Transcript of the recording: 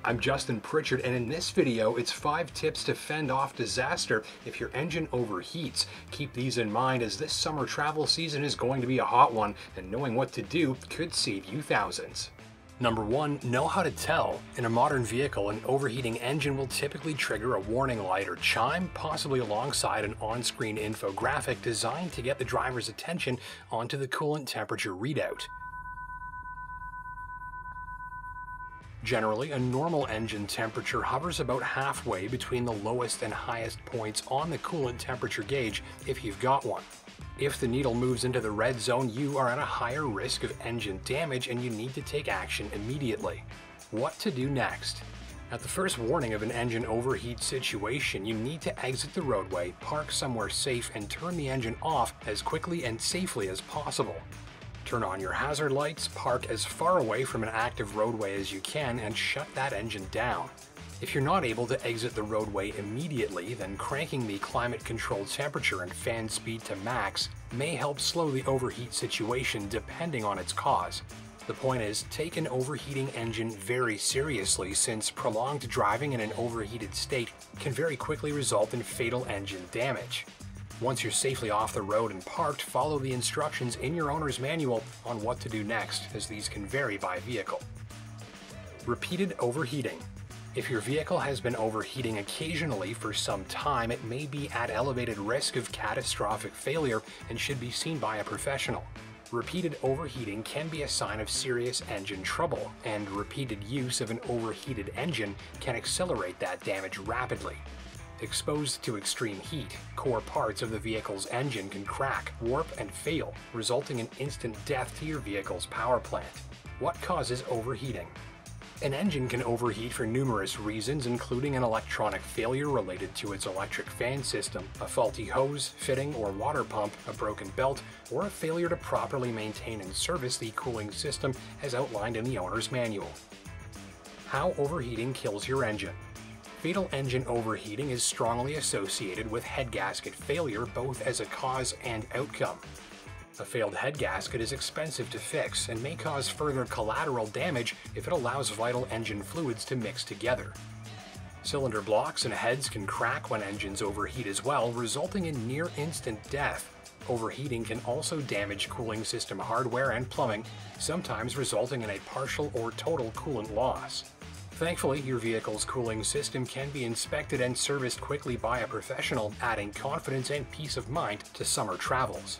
I'm Justin Pritchard, and in this video, it's 5 tips to fend off disaster if your engine overheats. Keep these in mind as this summer travel season is going to be a hot one, and knowing what to do could save you thousands. Number 1, know how to tell. In a modern vehicle, an overheating engine will typically trigger a warning light or chime, possibly alongside an on-screen infographic designed to get the driver's attention onto the coolant temperature readout. Generally, a normal engine temperature hovers about halfway between the lowest and highest points on the coolant temperature gauge if you've got one. If the needle moves into the red zone, you are at a higher risk of engine damage and you need to take action immediately. What to do next? At the first warning of an engine overheat situation, you need to exit the roadway, park somewhere safe, and turn the engine off as quickly and safely as possible. Turn on your hazard lights, park as far away from an active roadway as you can, and shut that engine down. If you're not able to exit the roadway immediately, then cranking the climate-controlled temperature and fan speed to max may help slow the overheat situation depending on its cause. The point is, take an overheating engine very seriously, since prolonged driving in an overheated state can very quickly result in fatal engine damage. Once you're safely off the road and parked, follow the instructions in your owner's manual on what to do next, as these can vary by vehicle. Repeated overheating. If your vehicle has been overheating occasionally for some time, it may be at elevated risk of catastrophic failure and should be seen by a professional. Repeated overheating can be a sign of serious engine trouble, and repeated use of an overheated engine can accelerate that damage rapidly. Exposed to extreme heat, core parts of the vehicle's engine can crack, warp, and fail, resulting in instant death to your vehicle's power plant. What causes overheating? An engine can overheat for numerous reasons, including an electronic failure related to its electric fan system, a faulty hose, fitting, or water pump, a broken belt, or a failure to properly maintain and service the cooling system as outlined in the owner's manual. How overheating kills your engine. Fatal engine overheating is strongly associated with head gasket failure, both as a cause and outcome. A failed head gasket is expensive to fix and may cause further collateral damage if it allows vital engine fluids to mix together. Cylinder blocks and heads can crack when engines overheat as well, resulting in near-instant death. Overheating can also damage cooling system hardware and plumbing, sometimes resulting in a partial or total coolant loss. Thankfully, your vehicle's cooling system can be inspected and serviced quickly by a professional, adding confidence and peace of mind to summer travels.